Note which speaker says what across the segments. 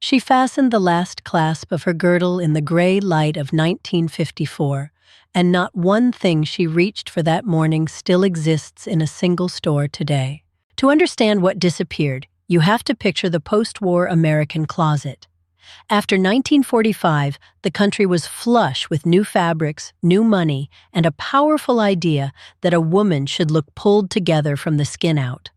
Speaker 1: She fastened the last clasp of her girdle in the gray light of 1954, and not one thing she reached for that morning still exists in a single store today. To understand what disappeared, you have to picture the post-war American closet. After 1945, the country was flush with new fabrics, new money, and a powerful idea that a woman should look pulled together from the skin out.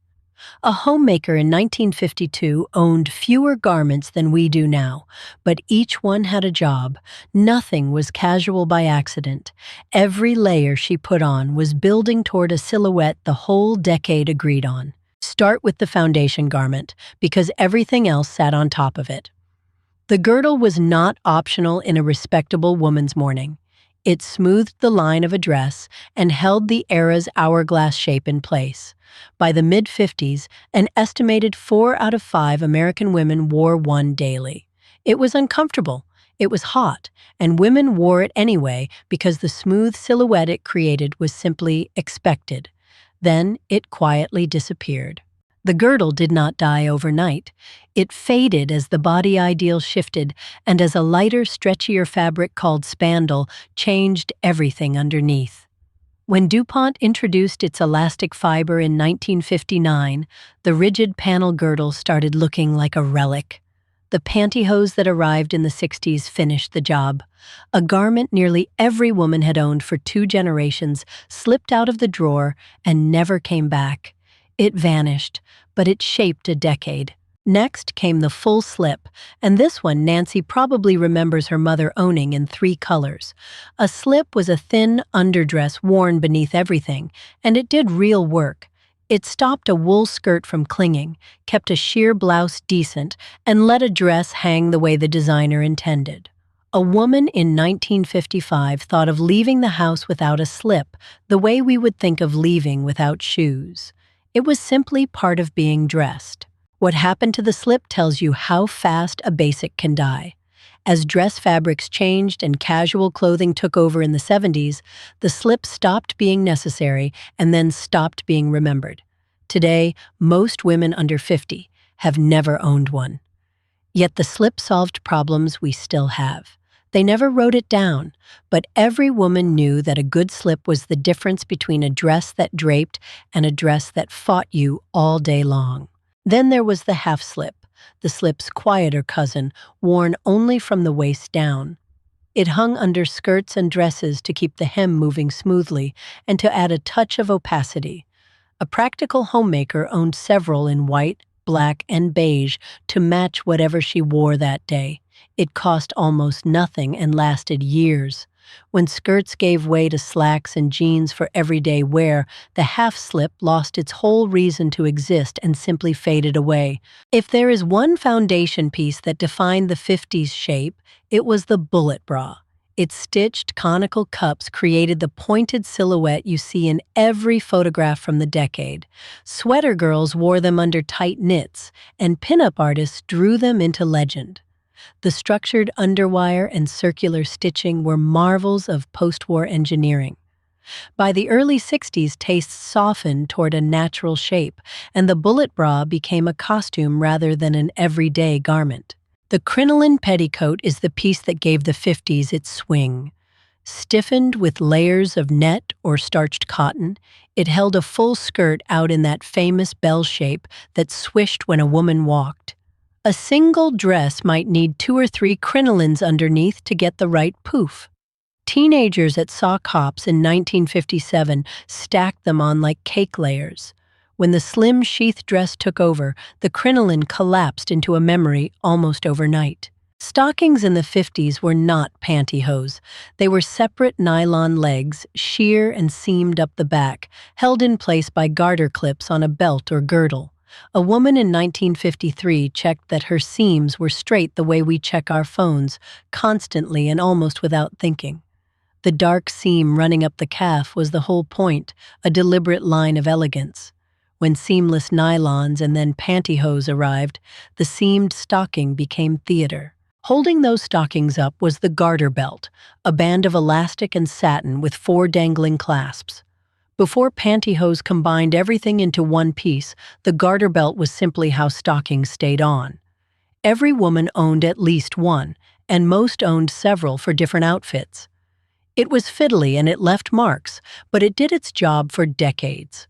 Speaker 1: A homemaker in 1952 owned fewer garments than we do now, but each one had a job. Nothing was casual by accident. Every layer she put on was building toward a silhouette the whole decade agreed on. Start with the foundation garment, because everything else sat on top of it. The girdle was not optional in a respectable woman's mourning. It smoothed the line of a dress and held the era's hourglass shape in place. By the mid-50s, an estimated 4 out of 5 American women wore one daily. It was uncomfortable, it was hot, and women wore it anyway because the smooth silhouette it created was simply expected. Then it quietly disappeared. The girdle did not die overnight. It faded as the body ideal shifted and as a lighter, stretchier fabric called spandol changed everything underneath. When DuPont introduced its elastic fiber in 1959, the rigid panel girdle started looking like a relic. The pantyhose that arrived in the 60s finished the job. A garment nearly every woman had owned for 2 generations slipped out of the drawer and never came back. It vanished, but it shaped a decade. Next came the full slip, and this one Nancy probably remembers her mother owning in 3 colors. A slip was a thin underdress worn beneath everything, and it did real work. It stopped a wool skirt from clinging, kept a sheer blouse decent, and let a dress hang the way the designer intended. A woman in 1955 thought of leaving the house without a slip, the way we would think of leaving without shoes. It was simply part of being dressed. What happened to the slip tells you how fast a basic can die. As dress fabrics changed and casual clothing took over in the 70s, the slip stopped being necessary and then stopped being remembered. Today, most women under 50 have never owned one. Yet the slip solved problems we still have. They never wrote it down, but every woman knew that a good slip was the difference between a dress that draped and a dress that fought you all day long. Then there was the half slip, the slip's quieter cousin, worn only from the waist down. It hung under skirts and dresses to keep the hem moving smoothly and to add a touch of opacity. A practical homemaker owned several in white, black, and beige to match whatever she wore that day. It cost almost nothing and lasted years. When skirts gave way to slacks and jeans for everyday wear, the half-slip lost its whole reason to exist and simply faded away. If there is one foundation piece that defined the 50s shape, it was the bullet bra. Its stitched conical cups created the pointed silhouette you see in every photograph from the decade. Sweater girls wore them under tight knits, and pinup artists drew them into legend. The structured underwire and circular stitching were marvels of post-war engineering. By the early 60s, tastes softened toward a natural shape, and the bullet bra became a costume rather than an everyday garment. The Crinoline Petticoat is the piece that gave the 50s its swing. Stiffened with layers of net or starched cotton, it held a full skirt out in that famous bell shape that swished when a woman walked. A single dress might need 2 or 3 crinolines underneath to get the right poof. Teenagers at sock hops in 1957 stacked them on like cake layers. When the slim sheath dress took over, the crinoline collapsed into a memory almost overnight. Stockings in the 50s were not pantyhose. They were separate nylon legs, sheer and seamed up the back, held in place by garter clips on a belt or girdle. A woman in 1953 checked that her seams were straight the way we check our phones, constantly and almost without thinking. The dark seam running up the calf was the whole point, a deliberate line of elegance. When seamless nylons and then pantyhose arrived, the seamed stocking became theater. Holding those stockings up was the Garter Belt, a band of elastic and satin with 4 dangling clasps. Before pantyhose combined everything into one piece, the Garter Belt was simply how stockings stayed on. Every woman owned at least one, and most owned several for different outfits. It was fiddly and it left marks, but it did its job for decades.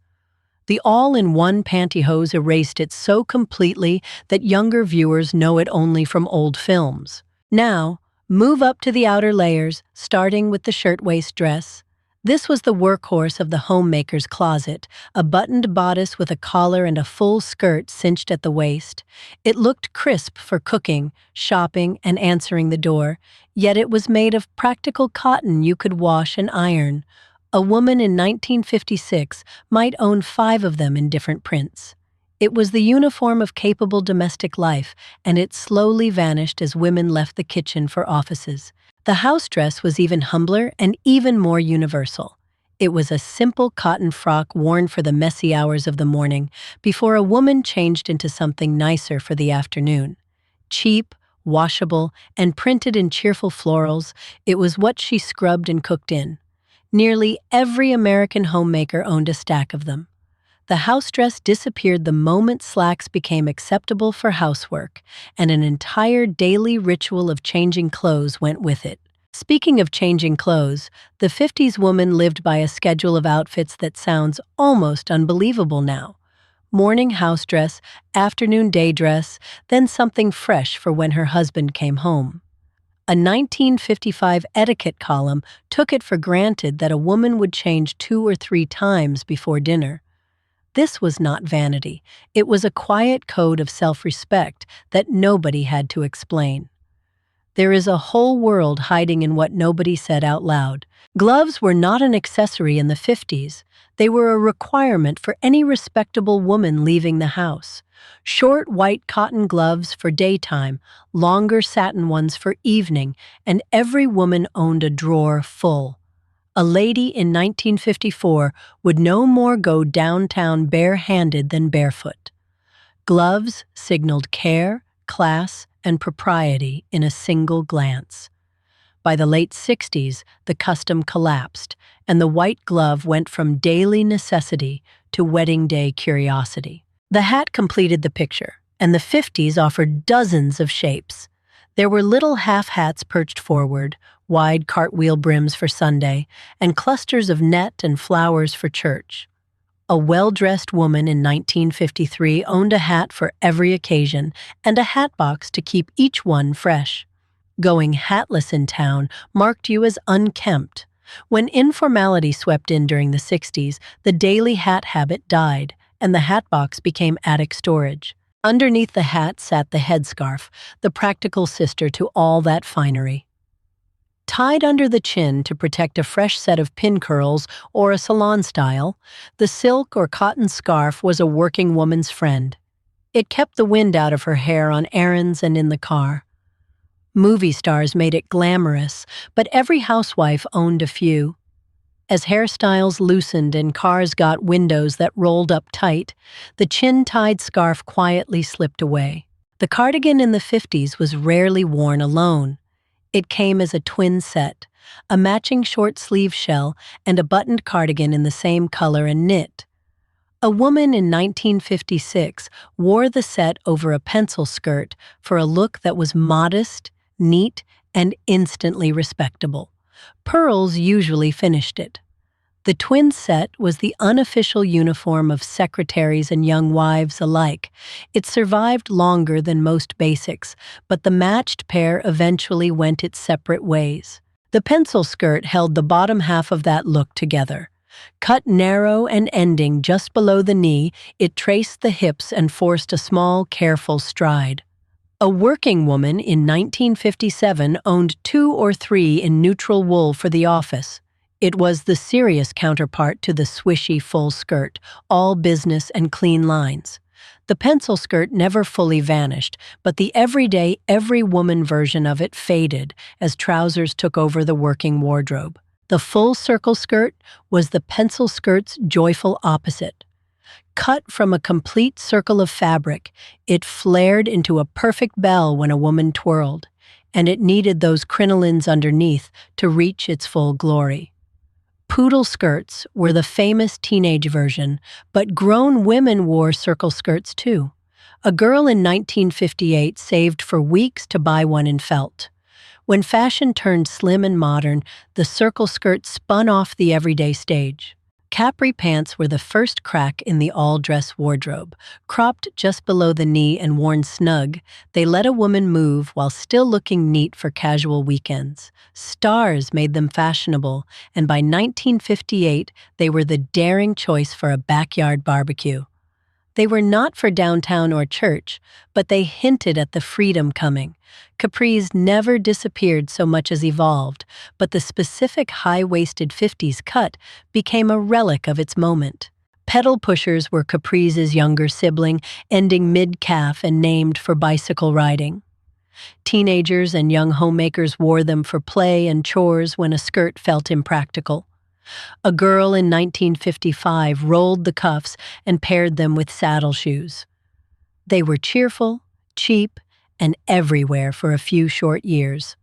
Speaker 1: The all-in-one pantyhose erased it so completely that younger viewers know it only from old films. Now, move up to the outer layers, starting with the shirtwaist dress. This was the workhorse of the homemaker's closet, a buttoned bodice with a collar and a full skirt cinched at the waist. It looked crisp for cooking, shopping, and answering the door, yet it was made of practical cotton you could wash and iron. A woman in 1956 might own 5 of them in different prints. It was the uniform of capable domestic life, and it slowly vanished as women left the kitchen for offices. The house dress was even humbler and even more universal. It was a simple cotton frock worn for the messy hours of the morning before a woman changed into something nicer for the afternoon. Cheap, washable, and printed in cheerful florals, it was what she scrubbed and cooked in. Nearly every American homemaker owned a stack of them. The house dress disappeared the moment slacks became acceptable for housework, and an entire daily ritual of changing clothes went with it. Speaking of changing clothes, the 50s woman lived by a schedule of outfits that sounds almost unbelievable now. Morning house dress, afternoon day dress, then something fresh for when her husband came home. A 1955 etiquette column took it for granted that a woman would change 2 or 3 times before dinner. This was not vanity. It was a quiet code of self-respect that nobody had to explain. There is a whole world hiding in what nobody said out loud. Gloves were not an accessory in the 50s. They were a requirement for any respectable woman leaving the house. Short white cotton gloves for daytime, longer satin ones for evening, and every woman owned a drawer full. A lady in 1954 would no more go downtown bare-handed than barefoot. Gloves signaled care, class, and propriety in a single glance. By the late 60s, the custom collapsed, and the white glove went from daily necessity to wedding day curiosity. The hat completed the picture, and the 50s offered dozens of shapes. There were little half hats perched forward, wide cartwheel brims for Sunday, and clusters of net and flowers for church. A well-dressed woman in 1953 owned a hat for every occasion and a hat box to keep each one fresh. Going hatless in town marked you as unkempt. When informality swept in during the 60s, the daily hat habit died, and the hat box became attic storage. Underneath the hat sat the headscarf, the practical sister to all that finery. Tied under the chin to protect a fresh set of pin curls or a salon style, the silk or cotton scarf was a working woman's friend. It kept the wind out of her hair on errands and in the car. Movie stars made it glamorous, but every housewife owned a few. As hairstyles loosened and cars got windows that rolled up tight, the chin-tied scarf quietly slipped away. The cardigan in the 50s was rarely worn alone. It came as a twin set, a matching short-sleeve shell and a buttoned cardigan in the same color and knit. A woman in 1956 wore the set over a pencil skirt for a look that was modest, neat, and instantly respectable. Pearls usually finished it. The twin set was the unofficial uniform of secretaries and young wives alike. It survived longer than most basics, but the matched pair eventually went its separate ways. The pencil skirt held the bottom half of that look together. Cut narrow and ending just below the knee, it traced the hips and forced a small, careful stride. A working woman in 1957 owned 2 or 3 in neutral wool for the office. It was the serious counterpart to the swishy full skirt, all business and clean lines. The pencil skirt never fully vanished, but the everyday, every woman version of it faded as trousers took over the working wardrobe. The full circle skirt was the pencil skirt's joyful opposite. Cut from a complete circle of fabric, it flared into a perfect bell when a woman twirled, and it needed those crinolines underneath to reach its full glory. Poodle skirts were the famous teenage version, but grown women wore circle skirts too. A girl in 1958 saved for weeks to buy one in felt. When fashion turned slim and modern, the circle skirt spun off the everyday stage. Capri pants were the first crack in the all-dress wardrobe. Cropped just below the knee and worn snug, they let a woman move while still looking neat for casual weekends. Stars made them fashionable, and by 1958, they were the daring choice for a backyard barbecue. They were not for downtown or church, but they hinted at the freedom coming. Capris never disappeared so much as evolved, but the specific high-waisted 50s cut became a relic of its moment. Pedal pushers were Capri's younger sibling, ending mid-calf and named for bicycle riding. Teenagers and young homemakers wore them for play and chores when a skirt felt impractical. A girl in 1955 rolled the cuffs and paired them with saddle shoes. They were cheerful, cheap, and everywhere for a few short years.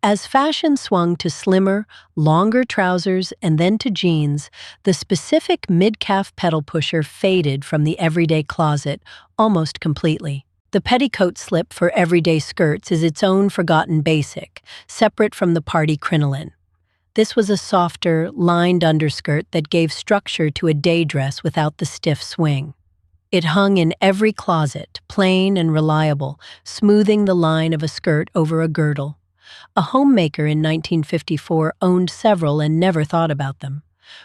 Speaker 1: As fashion swung to slimmer, longer trousers and then to jeans, the specific mid-calf pedal pusher faded from the everyday closet almost completely. The petticoat slip for everyday skirts is its own forgotten basic, separate from the party crinoline. This was a softer, lined underskirt that gave structure to a day dress without the stiff swing. It hung in every closet, plain and reliable, smoothing the line of a skirt over a girdle. A homemaker in 1954 owned several and never thought about them.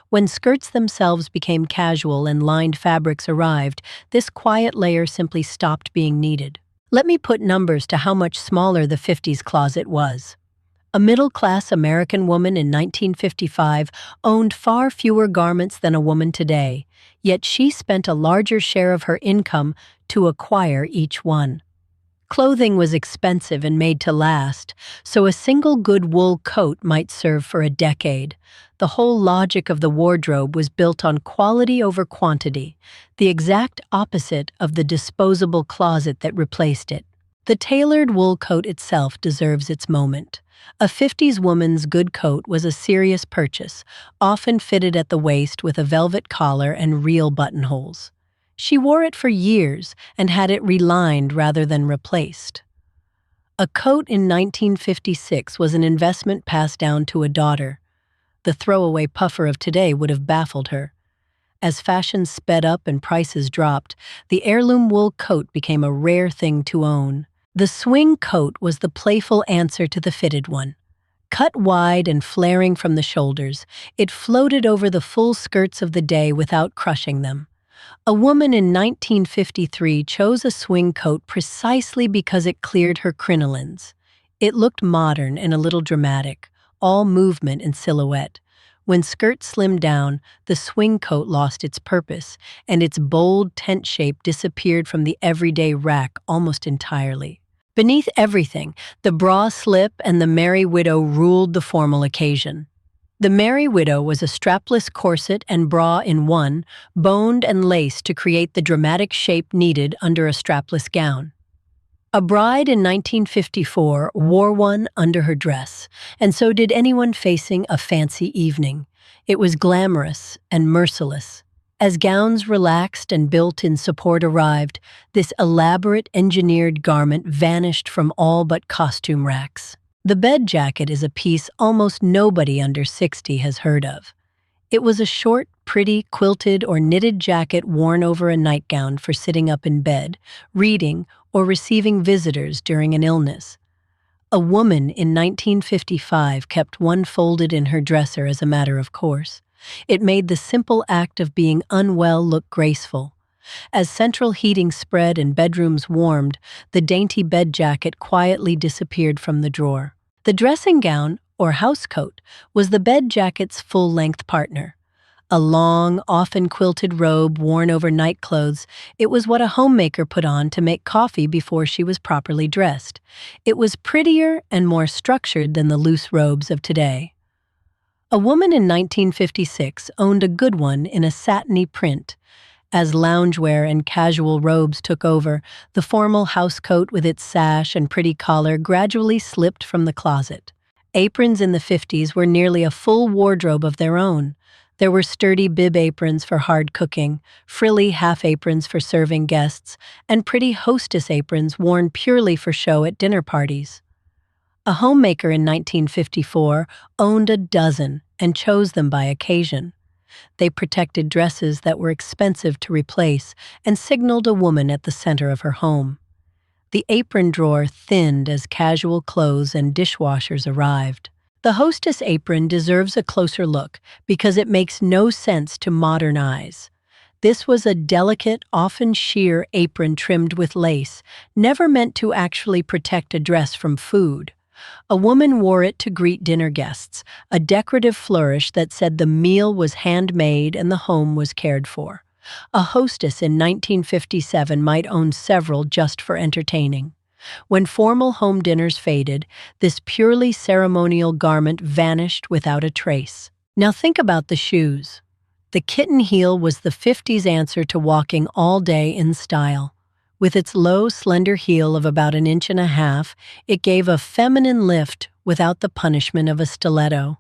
Speaker 1: When skirts themselves became casual and lined fabrics arrived, this quiet layer simply stopped being needed. Let me put numbers to how much smaller the 50s closet was. A middle-class American woman in 1955 owned far fewer garments than a woman today, yet she spent a larger share of her income to acquire each one. Clothing was expensive and made to last, so a single good wool coat might serve for a decade. The whole logic of the wardrobe was built on quality over quantity, the exact opposite of the disposable closet that replaced it. The tailored wool coat itself deserves its moment. A 50s woman's good coat was a serious purchase, often fitted at the waist with a velvet collar and real buttonholes. She wore it for years and had it relined rather than replaced. A coat in 1956 was an investment passed down to a daughter. The throwaway puffer of today would have baffled her. As fashion sped up and prices dropped, the heirloom wool coat became a rare thing to own. The swing coat was the playful answer to the fitted one. Cut wide and flaring from the shoulders, it floated over the full skirts of the day without crushing them. A woman in 1953 chose a swing coat precisely because it cleared her crinolines. It looked modern and a little dramatic, all movement and silhouette. When skirts slimmed down, the swing coat lost its purpose, and its bold tent shape disappeared from the everyday rack almost entirely. Beneath everything, the bra slip and the Merry Widow ruled the formal occasion. The Merry Widow was a strapless corset and bra in one, boned and laced to create the dramatic shape needed under a strapless gown. A bride in 1954 wore one under her dress, and so did anyone facing a fancy evening. It was glamorous and merciless. As gowns relaxed and built-in support arrived, this elaborate engineered garment vanished from all but costume racks. The bed jacket is a piece almost nobody under 60 has heard of. It was a short, pretty, quilted or knitted jacket worn over a nightgown for sitting up in bed, reading, or receiving visitors during an illness. A woman in 1955 kept one folded in her dresser as a matter of course. It made the simple act of being unwell look graceful. As central heating spread and bedrooms warmed, the dainty bed jacket quietly disappeared from the drawer. The dressing gown, or housecoat, was the bed jacket's full-length partner. A long, often quilted robe worn over nightclothes, it was what a homemaker put on to make coffee before she was properly dressed. It was prettier and more structured than the loose robes of today. A woman in 1956 owned a good one in a satiny print. As loungewear and casual robes took over, the formal housecoat with its sash and pretty collar gradually slipped from the closet. Aprons in the 50s were nearly a full wardrobe of their own. There were sturdy bib aprons for hard cooking, frilly half aprons for serving guests, and pretty hostess aprons worn purely for show at dinner parties. A homemaker in 1954 owned a dozen and chose them by occasion. They protected dresses that were expensive to replace and signaled a woman at the center of her home. The apron drawer thinned as casual clothes and dishwashers arrived. The hostess apron deserves a closer look because it makes no sense to modern eyes. This was a delicate, often sheer apron trimmed with lace, never meant to actually protect a dress from food. A woman wore it to greet dinner guests, a decorative flourish that said the meal was handmade and the home was cared for. A hostess in 1957 might own several just for entertaining. When formal home dinners faded, this purely ceremonial garment vanished without a trace. Now think about the shoes. The Kitten Heel was the 50s answer to walking all day in style. With its low, slender heel of about 1.5 inches, it gave a feminine lift without the punishment of a stiletto.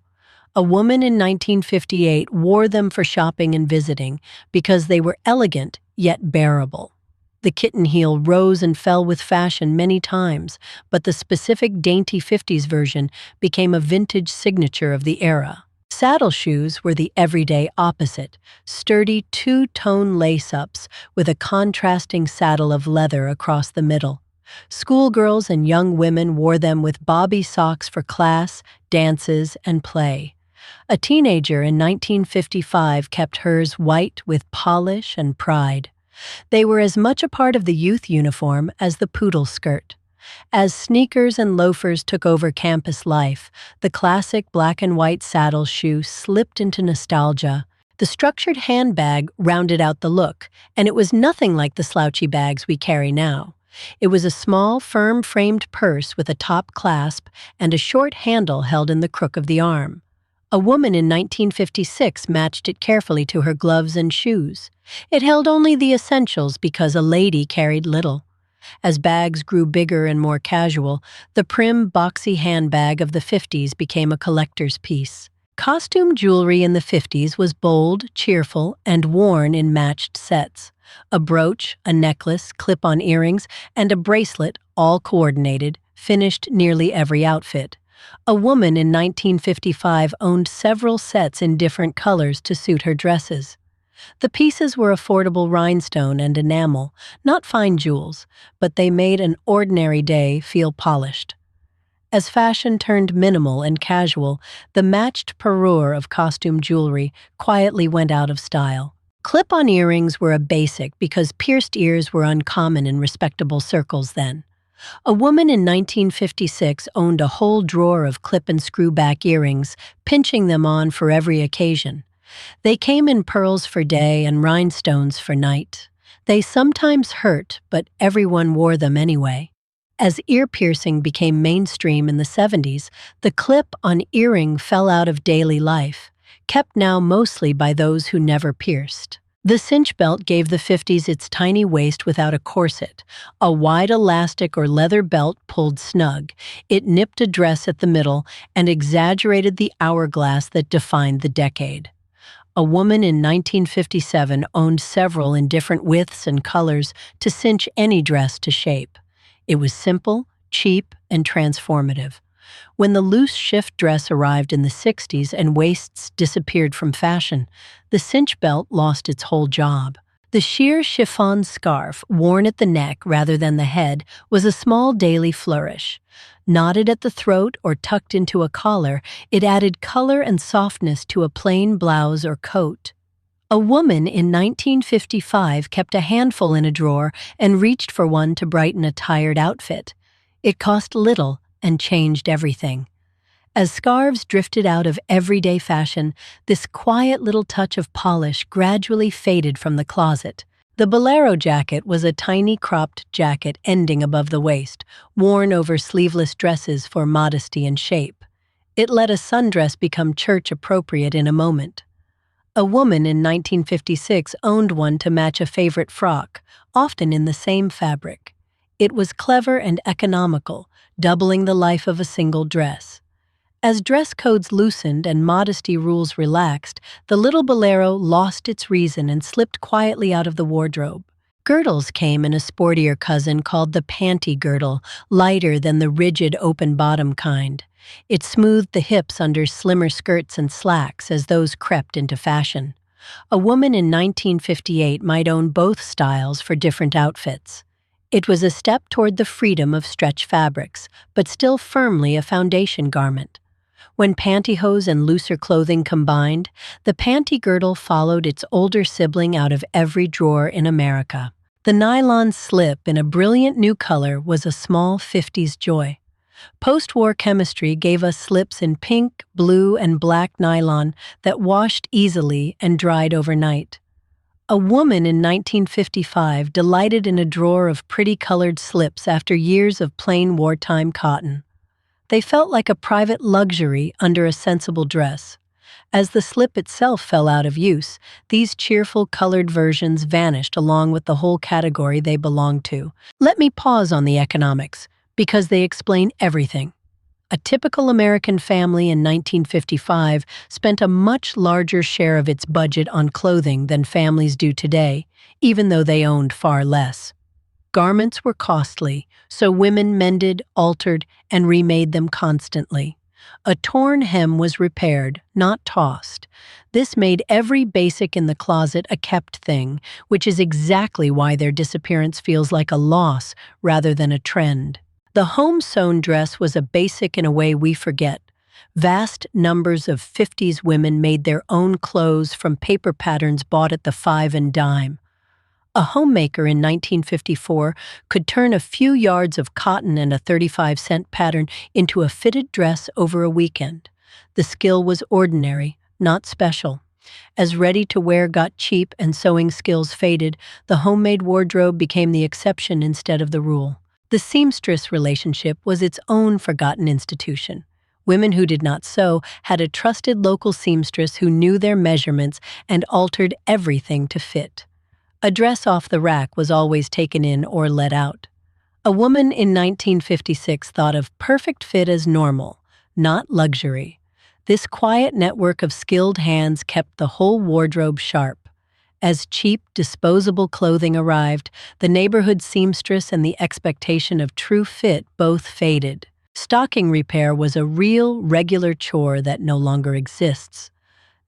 Speaker 1: A woman in 1958 wore them for shopping and visiting because they were elegant yet bearable. The Kitten Heel rose and fell with fashion many times, but the specific dainty 50s version became a vintage signature of the era. Saddle shoes were the everyday opposite, sturdy two-tone lace-ups with a contrasting saddle of leather across the middle. Schoolgirls and young women wore them with bobby socks for class, dances, and play. A teenager in 1955 kept hers white with polish and pride. They were as much a part of the youth uniform as the poodle skirt. As sneakers and loafers took over campus life, the classic black and white saddle shoe slipped into nostalgia. The structured handbag rounded out the look, and it was nothing like the slouchy bags we carry now. It was a small, firm-framed purse with a top clasp and a short handle held in the crook of the arm. A woman in 1956 matched it carefully to her gloves and shoes. It held only the essentials because a lady carried little. As bags grew bigger and more casual, the prim, boxy handbag of the 50s became a collector's piece. Costume jewelry in the 50s was bold, cheerful, and worn in matched sets. A brooch, a necklace, clip-on earrings, and a bracelet, all coordinated, finished nearly every outfit. A woman in 1955 owned several sets in different colors to suit her dresses. The pieces were affordable rhinestone and enamel, not fine jewels, but they made an ordinary day feel polished. As fashion turned minimal and casual, the matched parure of costume jewelry quietly went out of style. Clip-on earrings were a basic because pierced ears were uncommon in respectable circles then. A woman in 1956 owned a whole drawer of clip and screw back earrings, pinching them on for every occasion. They came in pearls for day and rhinestones for night. They sometimes hurt, but everyone wore them anyway. As ear piercing became mainstream in the 70s, the clip-on earring fell out of daily life, kept now mostly by those who never pierced. The cinch belt gave the 50s its tiny waist without a corset, a wide elastic or leather belt pulled snug. It nipped a dress at the middle and exaggerated the hourglass that defined the decade. A woman in 1957 owned several in different widths and colors to cinch any dress to shape. It was simple, cheap, and transformative. When the loose shift dress arrived in the 60s and waists disappeared from fashion, the cinch belt lost its whole job. The sheer chiffon scarf, worn at the neck rather than the head, was a small daily flourish. Knotted at the throat or tucked into a collar, it added color and softness to a plain blouse or coat. A woman in 1955 kept a handful in a drawer and reached for one to brighten a tired outfit. It cost little and changed everything. As scarves drifted out of everyday fashion, this quiet little touch of polish gradually faded from the closet. The Bolero Jacket was a tiny cropped jacket ending above the waist, worn over sleeveless dresses for modesty and shape. It let a sundress become church-appropriate in a moment. A woman in 1956 owned one to match a favorite frock, often in the same fabric. It was clever and economical, doubling the life of a single dress. As dress codes loosened and modesty rules relaxed, the little bolero lost its reason and slipped quietly out of the wardrobe. Girdles came in a sportier cousin called the Panty Girdle, lighter than the rigid open-bottom kind. It smoothed the hips under slimmer skirts and slacks as those crept into fashion. A woman in 1958 might own both styles for different outfits. It was a step toward the freedom of stretch fabrics, but still firmly a foundation garment. When pantyhose and looser clothing combined, the Panty Girdle followed its older sibling out of every drawer in America. The nylon slip in a brilliant new color was a small 50s joy. Post-war chemistry gave us slips in pink, blue, and black nylon that washed easily and dried overnight. A woman in 1955 delighted in a drawer of pretty colored slips after years of plain wartime cotton. They felt like a private luxury under a sensible dress. As the slip itself fell out of use, these cheerful colored versions vanished along with the whole category they belonged to. Let me pause on the economics, because they explain everything. A typical American family in 1955 spent a much larger share of its budget on clothing than families do today, even though they owned far less. Garments were costly, so women mended, altered, and remade them constantly. A torn hem was repaired, not tossed. This made every basic in the closet a kept thing, which is exactly why their disappearance feels like a loss rather than a trend. The home-sewn dress was a basic in a way we forget. Vast numbers of 50s women made their own clothes from paper patterns bought at the 5 and dime. A homemaker in 1954 could turn a few yards of cotton and a 35-cent pattern into a fitted dress over a weekend. The skill was ordinary, not special. As ready-to-wear got cheap and sewing skills faded, the homemade wardrobe became the exception instead of the rule. The seamstress relationship was its own forgotten institution. Women who did not sew had a trusted local seamstress who knew their measurements and altered everything to fit. A dress off the rack was always taken in or let out. A woman in 1956 thought of perfect fit as normal, not luxury. This quiet network of skilled hands kept the whole wardrobe sharp. As cheap, disposable clothing arrived, the neighborhood seamstress and the expectation of true fit both faded. Stocking repair was a real, regular chore that no longer exists.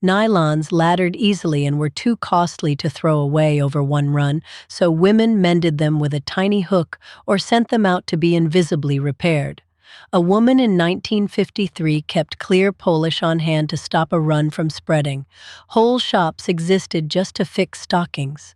Speaker 1: Nylons laddered easily and were too costly to throw away over one run, so women mended them with a tiny hook or sent them out to be invisibly repaired. A woman in 1953 kept clear polish on hand to stop a run from spreading. Whole shops existed just to fix stockings.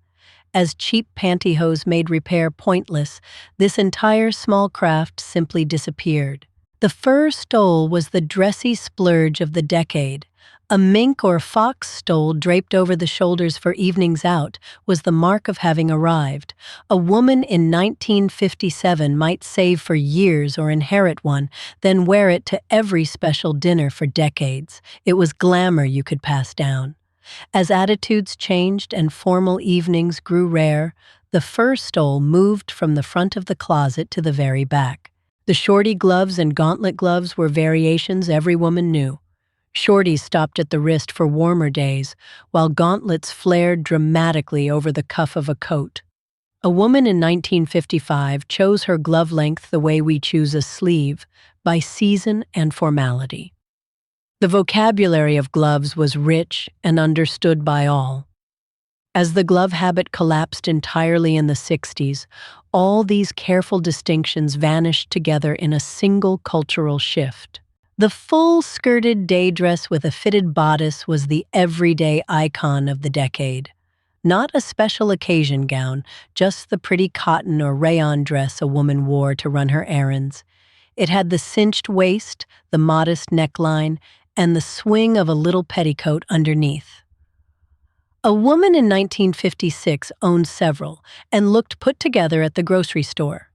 Speaker 1: As cheap pantyhose made repair pointless, this entire small craft simply disappeared. The fur stole was the dressy splurge of the decade. A mink or fox stole draped over the shoulders for evenings out was the mark of having arrived. A woman in 1957 might save for years or inherit one, then wear it to every special dinner for decades. It was glamour you could pass down. As attitudes changed and formal evenings grew rare, the fur stole moved from the front of the closet to the very back. The shorty gloves and gauntlet gloves were variations every woman knew. Shorties stopped at the wrist for warmer days, while gauntlets flared dramatically over the cuff of a coat. A woman in 1955 chose her glove length the way we choose a sleeve, by season and formality. The vocabulary of gloves was rich and understood by all. As the glove habit collapsed entirely in the 60s, all these careful distinctions vanished together in a single cultural shift. The full-skirted day dress with a fitted bodice was the everyday icon of the decade. Not a special occasion gown, just the pretty cotton or rayon dress a woman wore to run her errands. It had the cinched waist, the modest neckline, and the swing of a little petticoat underneath. A woman in 1956 owned several and looked put together at the grocery store.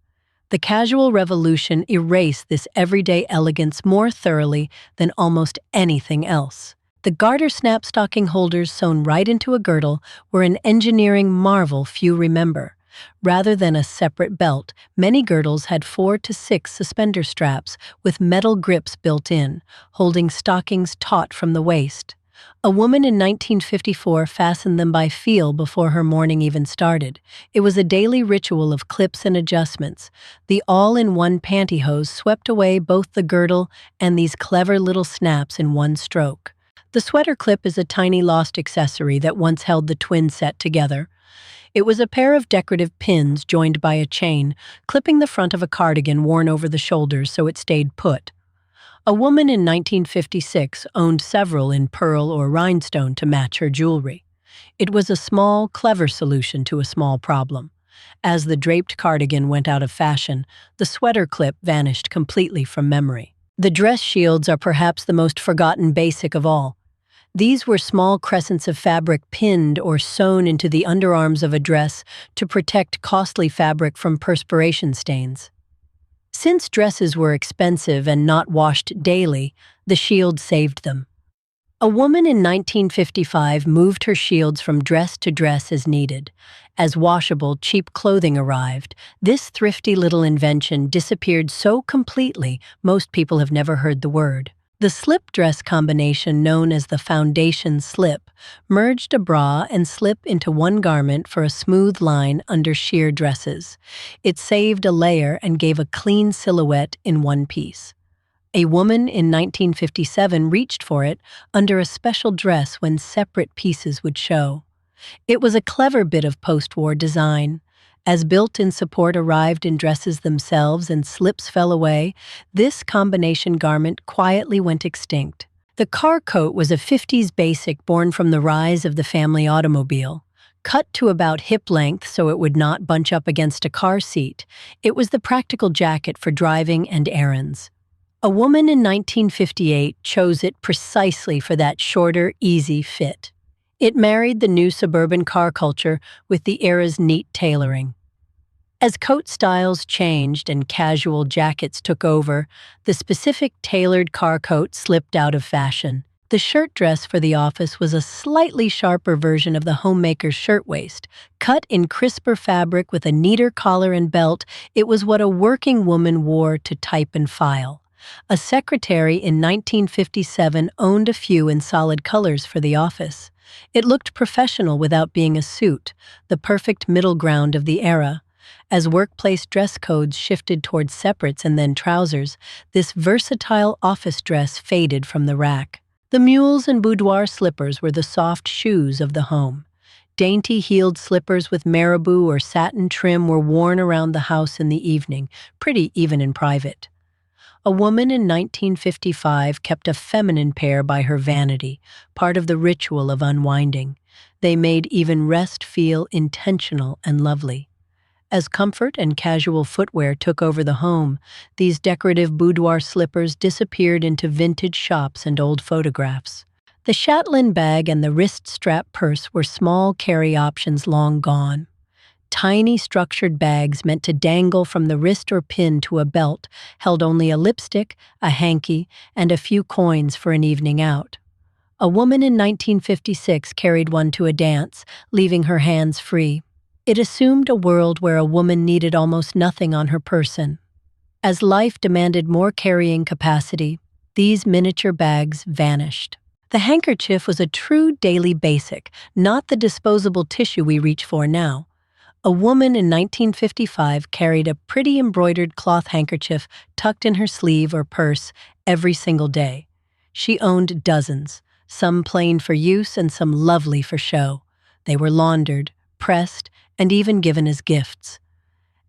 Speaker 1: The casual revolution erased this everyday elegance more thoroughly than almost anything else. The garter snap stocking holders sewn right into a girdle were an engineering marvel few remember. Rather than a separate belt, many girdles had 4 to 6 suspender straps with metal grips built in, holding stockings taut from the waist. A woman in 1954 fastened them by feel before her morning even started. It was a daily ritual of clips and adjustments. The all-in-one pantyhose swept away both the girdle and these clever little snaps in one stroke. The sweater clip is a tiny lost accessory that once held the twin set together. It was a pair of decorative pins joined by a chain, clipping the front of a cardigan worn over the shoulders so it stayed put. A woman in 1956 owned several in pearl or rhinestone to match her jewelry. It was a small, clever solution to a small problem. As the draped cardigan went out of fashion, the sweater clip vanished completely from memory. The dress shields are perhaps the most forgotten basic of all. These were small crescents of fabric pinned or sewn into the underarms of a dress to protect costly fabric from perspiration stains. Since dresses were expensive and not washed daily, the shield saved them. A woman in 1955 moved her shields from dress to dress as needed. As washable, cheap clothing arrived, this thrifty little invention disappeared so completely most people have never heard the word. The slip dress combination known as the foundation slip merged a bra and slip into one garment for a smooth line under sheer dresses. It saved a layer and gave a clean silhouette in one piece. A woman in 1957 reached for it under a special dress when separate pieces would show. It was a clever bit of post-war design. As built-in support arrived in dresses themselves and slips fell away, this combination garment quietly went extinct. The car coat was a 50s basic born from the rise of the family automobile. Cut to about hip length so it would not bunch up against a car seat, it was the practical jacket for driving and errands. A woman in 1958 chose it precisely for that shorter, easy fit. It married the new suburban car culture with the era's neat tailoring. As coat styles changed and casual jackets took over, the specific tailored car coat slipped out of fashion. The shirt dress for the office was a slightly sharper version of the homemaker's shirtwaist. Cut in crisper fabric with a neater collar and belt, it was what a working woman wore to type and file. A secretary in 1957 owned a few in solid colors for the office. It looked professional without being a suit, the perfect middle ground of the era. As workplace dress codes shifted towards separates and then trousers, this versatile office dress faded from the rack. The mules and boudoir slippers were the soft shoes of the home. Dainty heeled slippers with marabou or satin trim were worn around the house in the evening, pretty even in private. A woman in 1955 kept a feminine pair by her vanity, part of the ritual of unwinding. They made even rest feel intentional and lovely. As comfort and casual footwear took over the home, these decorative boudoir slippers disappeared into vintage shops and old photographs. The chatelaine bag and the wrist strap purse were small carry options long gone. Tiny structured bags meant to dangle from the wrist or pin to a belt held only a lipstick, a hanky, and a few coins for an evening out. A woman in 1956 carried one to a dance, leaving her hands free. It assumed a world where a woman needed almost nothing on her person. As life demanded more carrying capacity, these miniature bags vanished. The handkerchief was a true daily basic, not the disposable tissue we reach for now. A woman in 1955 carried a pretty embroidered cloth handkerchief tucked in her sleeve or purse every single day. She owned dozens, some plain for use and some lovely for show. They were laundered, pressed, and even given as gifts.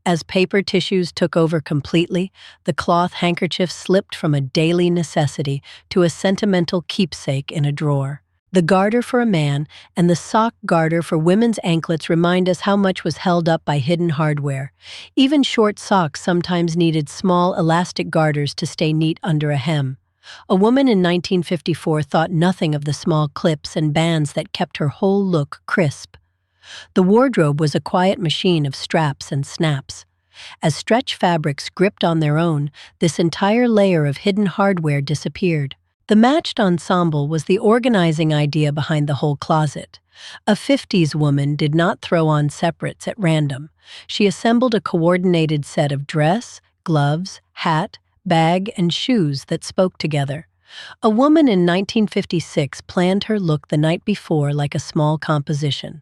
Speaker 1: As paper tissues took over completely, the cloth handkerchief slipped from a daily necessity to a sentimental keepsake in a drawer. The garter for a man and the sock garter for women's anklets remind us how much was held up by hidden hardware. Even short socks sometimes needed small elastic garters to stay neat under a hem. A woman in 1954 thought nothing of the small clips and bands that kept her whole look crisp. The wardrobe was a quiet machine of straps and snaps. As stretch fabrics gripped on their own, this entire layer of hidden hardware disappeared. The matched ensemble was the organizing idea behind the whole closet. A 50s woman did not throw on separates at random. She assembled a coordinated set of dress, gloves, hat, bag, and shoes that spoke together. A woman in 1956 planned her look the night before like a small composition.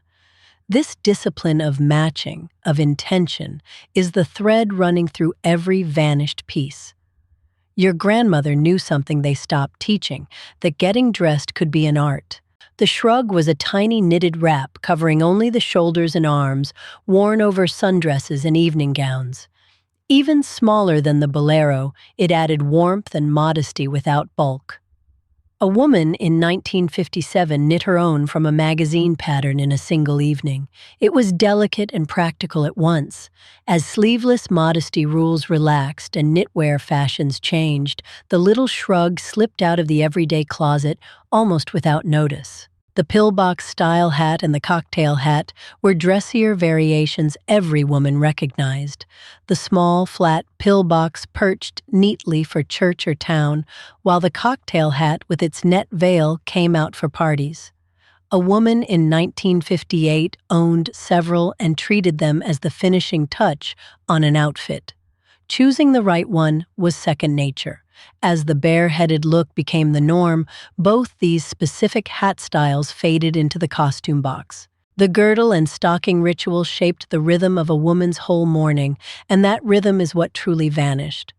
Speaker 1: This discipline of matching, of intention, is the thread running through every vanished piece. Your grandmother knew something they stopped teaching, that getting dressed could be an art. The shrug was a tiny knitted wrap covering only the shoulders and arms, worn over sundresses and evening gowns. Even smaller than the bolero, it added warmth and modesty without bulk. A woman in 1957 knit her own from a magazine pattern in a single evening. It was delicate and practical at once. As sleeveless modesty rules relaxed and knitwear fashions changed, the little shrug slipped out of the everyday closet almost without notice. The pillbox style hat and the cocktail hat were dressier variations every woman recognized. The small, flat pillbox perched neatly for church or town, while the cocktail hat with its net veil came out for parties. A woman in 1958 owned several and treated them as the finishing touch on an outfit. Choosing the right one was second nature. As the bare-headed look became the norm, both these specific hat styles faded into the costume box. The girdle and stocking ritual shaped the rhythm of a woman's whole morning, and that rhythm is what truly vanished.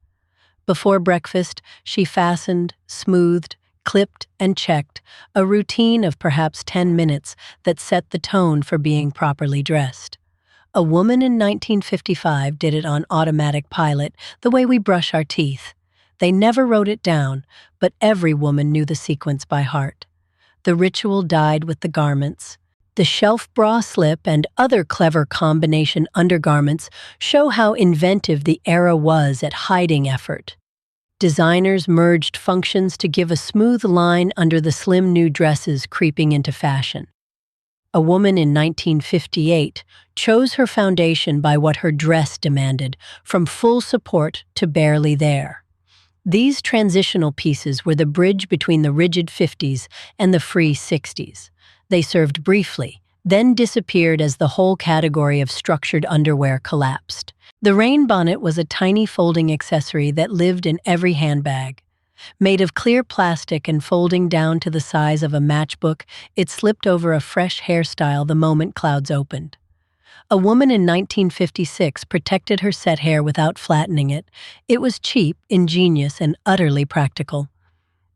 Speaker 1: Before breakfast, she fastened, smoothed, clipped, and checked, a routine of perhaps 10 minutes that set the tone for being properly dressed. A woman in 1955 did it on automatic pilot, the way we brush our teeth. They never wrote it down, but every woman knew the sequence by heart. The ritual died with the garments. The shelf bra slip and other clever combination undergarments show how inventive the era was at hiding effort. Designers merged functions to give a smooth line under the slim new dresses creeping into fashion. A woman in 1958 chose her foundation by what her dress demanded, from full support to barely there. These transitional pieces were the bridge between the rigid 50s and the free 60s. They served briefly, then disappeared as the whole category of structured underwear collapsed. The rain bonnet was a tiny folding accessory that lived in every handbag. Made of clear plastic and folding down to the size of a matchbook, it slipped over a fresh hairstyle the moment clouds opened. A woman in 1956 protected her set hair without flattening it. It was cheap, ingenious, and utterly practical.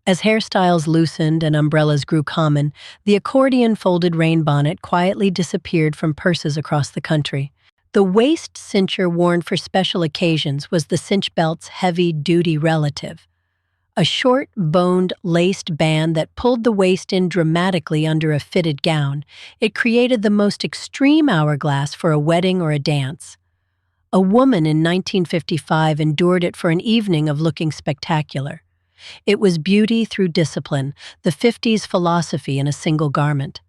Speaker 1: As hairstyles loosened and umbrellas grew common, the accordion folded rain bonnet quietly disappeared from purses across the country. The waist cincher worn for special occasions was the Cinch Belt's heavy-duty relative. A short, boned, laced band that pulled the waist in dramatically under a fitted gown. It created the most extreme hourglass for a wedding or a dance. A woman in 1955 endured it for an evening of looking spectacular. It was beauty through discipline, the 50s philosophy in a single garment.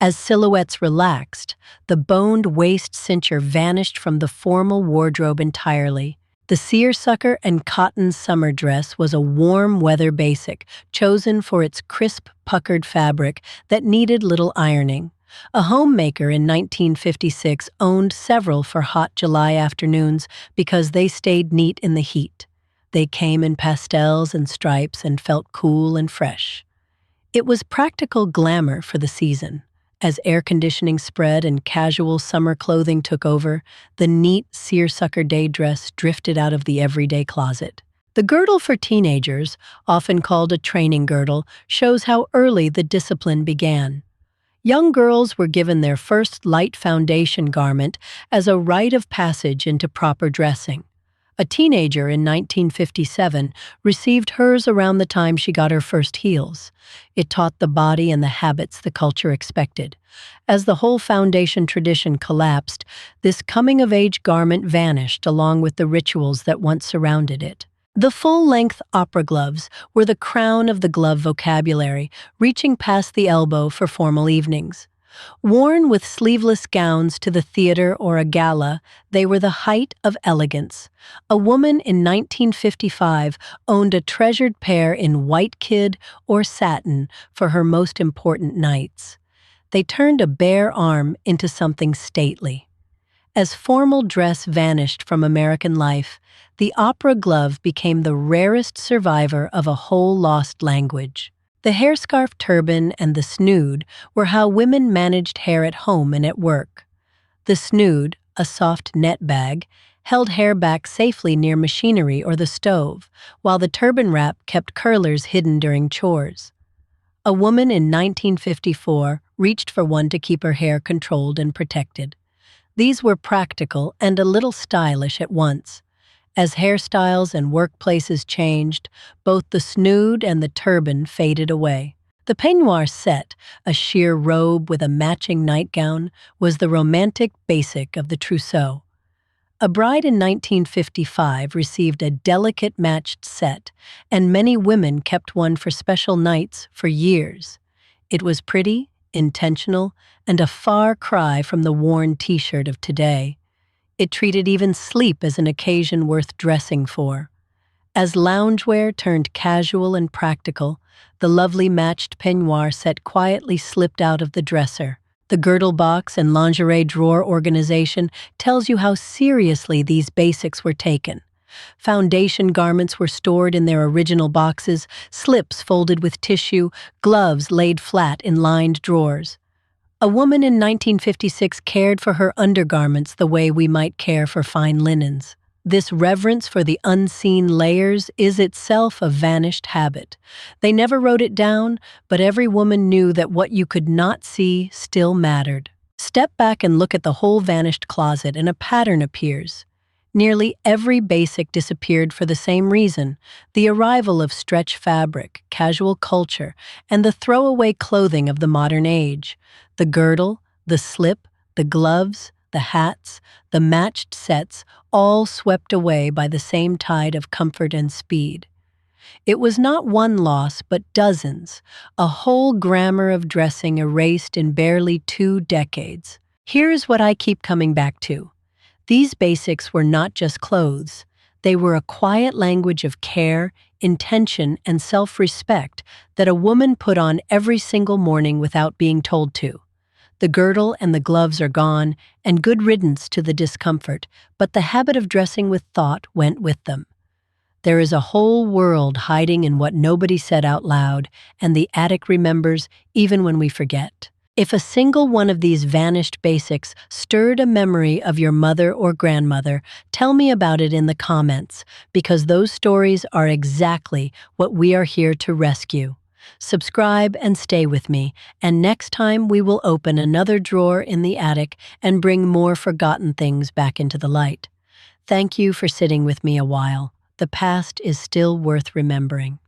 Speaker 1: As silhouettes relaxed, the boned waist cincher vanished from the formal wardrobe entirely. The seersucker and cotton summer dress was a warm weather basic, chosen for its crisp, puckered fabric that needed little ironing. A homemaker in 1956 owned several for hot July afternoons because they stayed neat in the heat. They came in pastels and stripes and felt cool and fresh. It was practical glamour for the season. As air conditioning spread and casual summer clothing took over, the neat seersucker day dress drifted out of the everyday closet. The girdle for teenagers, often called a training girdle, shows how early the discipline began. Young girls were given their first light foundation garment as a rite of passage into proper dressing. A teenager in 1957 received hers around the time she got her first heels. It taught the body and the habits the culture expected. As the whole foundation tradition collapsed, this coming-of-age garment vanished along with the rituals that once surrounded it. The full-length opera gloves were the crown of the glove vocabulary, reaching past the elbow for formal evenings. Worn with sleeveless gowns to the theater or a gala, they were the height of elegance. A woman in 1955 owned a treasured pair in white kid or satin for her most important nights. They turned a bare arm into something stately. As formal dress vanished from American life, the opera glove became the rarest survivor of a whole lost language. The hairscarf turban and the snood were how women managed hair at home and at work. The snood, a soft net bag, held hair back safely near machinery or the stove, while the turban wrap kept curlers hidden during chores. A woman in 1954 reached for one to keep her hair controlled and protected. These were practical and a little stylish at once. As hairstyles and workplaces changed, both the snood and the turban faded away. The Peignoir Set, a sheer robe with a matching nightgown, was the romantic basic of the trousseau. A bride in 1955 received a delicate matched set, and many women kept one for special nights for years. It was pretty, intentional, and a far cry from the worn t-shirt of today. It treated even sleep as an occasion worth dressing for. As loungewear turned casual and practical, the lovely matched peignoir set quietly slipped out of the dresser. The girdle box and lingerie drawer organization tells you how seriously these basics were taken. Foundation garments were stored in their original boxes, slips folded with tissue, gloves laid flat in lined drawers. A woman in 1956 cared for her undergarments the way we might care for fine linens. This reverence for the unseen layers is itself a vanished habit. They never wrote it down, but every woman knew that what you could not see still mattered. Step back and look at the whole vanished closet and a pattern appears. Nearly every basic disappeared for the same reason: the arrival of stretch fabric, casual culture, and the throwaway clothing of the modern age. The girdle, the slip, the gloves, the hats, the matched sets, all swept away by the same tide of comfort and speed. It was not one loss, but dozens, a whole grammar of dressing erased in barely 2 decades. Here's what I keep coming back to. These basics were not just clothes. They were a quiet language of care, intention, and self-respect that a woman put on every single morning without being told to. The girdle and the gloves are gone, and good riddance to the discomfort, but the habit of dressing with thought went with them. There is a whole world hiding in what nobody said out loud, and the attic remembers even when we forget. If a single one of these vanished basics stirred a memory of your mother or grandmother, tell me about it in the comments, because those stories are exactly what we are here to rescue. Subscribe and stay with me, and next time we will open another drawer in the attic and bring more forgotten things back into the light. Thank you for sitting with me a while. The past is still worth remembering.